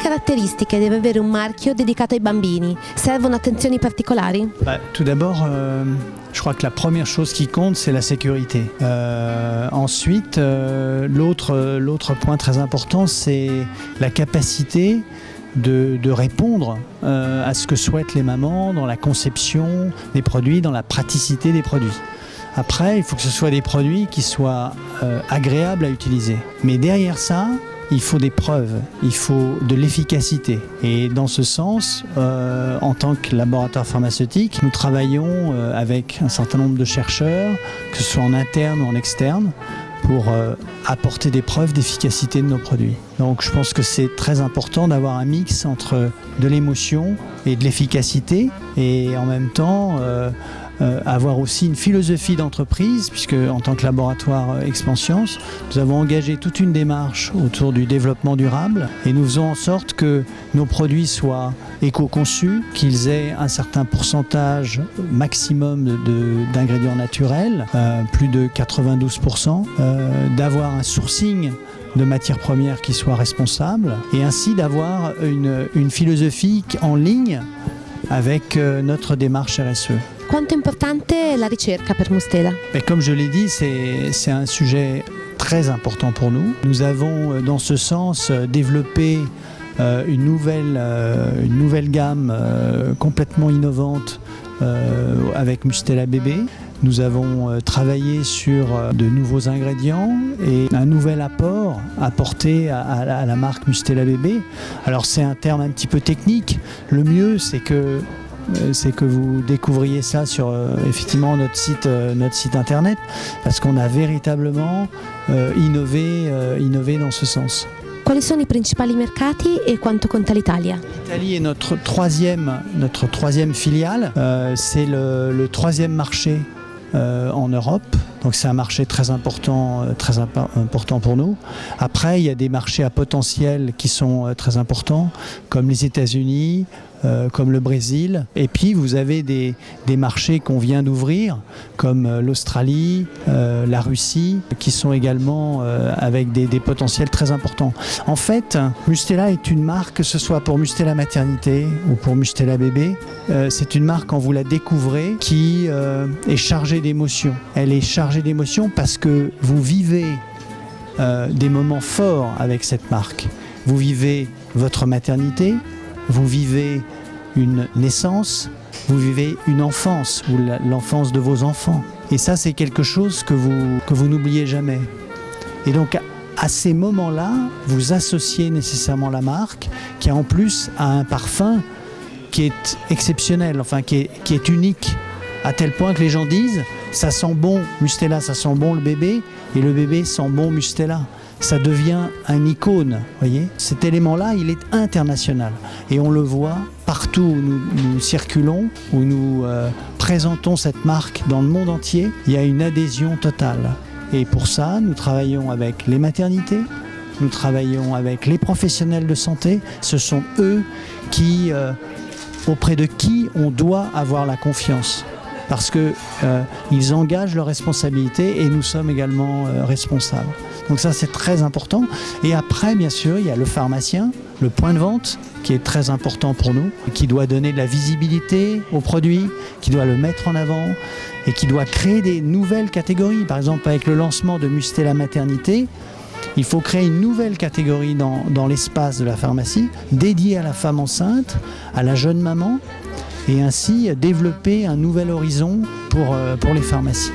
caratteristiche deve avere un marchio dedicato ai bambini? Servono attenzioni particolari? Tout d'abord, je crois que la première chose qui compte, c'est la sécurité. Ensuite, l'autre point très important, c'est la capacité de répondre à ce que souhaitent les mamans dans la conception des produits, dans la praticité des produits. Après, il faut que ce soit des produits qui soient agréables à utiliser. Mais derrière ça, il faut des preuves, il faut de l'efficacité. Et dans ce sens, en tant que laboratoire pharmaceutique, nous travaillons avec un certain nombre de chercheurs, que ce soit en interne ou en externe, pour apporter des preuves d'efficacité de nos produits. Donc je pense que c'est très important d'avoir un mix entre de l'émotion et de l'efficacité, et en même temps avoir aussi une philosophie d'entreprise, puisque en tant que laboratoire Expanscience, nous avons engagé toute une démarche autour du développement durable, et nous faisons en sorte que nos produits soient éco-conçus, qu'ils aient un certain pourcentage maximum d'ingrédients naturels, plus de 92%, d'avoir un sourcing de matières premières qui soit responsable, et ainsi d'avoir une philosophie en ligne avec notre démarche RSE. Quanto importante è la ricerca per Mustela? Mais comme je l'ai dit, c'est un sujet très important pour nous. Nous avons dans ce sens développé une nouvelle gamme complètement innovante avec Mustela Bébé. Nous avons travaillé sur de nouveaux ingrédients et un nouvel apport apporté à la marque Mustela Bébé. Alors c'est un terme un petit peu technique. Le mieux, c'est que vous découvriez ça sur effectivement notre site internet, parce qu'on a véritablement innové dans ce sens. Quali sono i principali mercati e quanto conta l'Italia? L'Italie est notre troisième filiale. C'est le troisième marché en Europe. Donc c'est un marché très important pour nous. Après, il y a des marchés à potentiel qui sont très importants, comme les États-Unis, comme le Brésil. Et puis vous avez des marchés qu'on vient d'ouvrir, comme l'Australie, la Russie, qui sont également avec des potentiels très importants. En fait, Mustela est une marque, que ce soit pour Mustela Maternité ou pour Mustela Bébé, c'est une marque, quand vous la découvrez, qui est chargée d'émotions. Elle est chargée d'émotions parce que vous vivez des moments forts avec cette marque. Vous vivez votre maternité, vous vivez une naissance, vous vivez une enfance, ou l'enfance de vos enfants. Et ça, c'est quelque chose que vous n'oubliez jamais. Et donc, à ces moments-là, vous associez nécessairement la marque, qui en plus a un parfum qui est exceptionnel, enfin qui est unique, à tel point que les gens disent « ça sent bon Mustela, ça sent bon le bébé, et le bébé sent bon Mustela ». Ça devient un icône, voyez. Cet élément-là, il est international. Et on le voit partout où nous circulons, où nous présentons cette marque dans le monde entier. Il y a une adhésion totale. Et pour ça, nous travaillons avec les maternités, nous travaillons avec les professionnels de santé. Ce sont eux auprès de qui on doit avoir la confiance. Parce qu'ils engagent leurs responsabilités, et nous sommes également responsables. Donc ça, c'est très important. Et après, bien sûr, il y a le pharmacien, le point de vente, qui est très important pour nous, qui doit donner de la visibilité au produit, qui doit le mettre en avant, et qui doit créer des nouvelles catégories. Par exemple, avec le lancement de Mustela Maternité, il faut créer une nouvelle catégorie dans l'espace de la pharmacie, dédiée à la femme enceinte, à la jeune maman, et ainsi développer un nouvel horizon pour les pharmacies.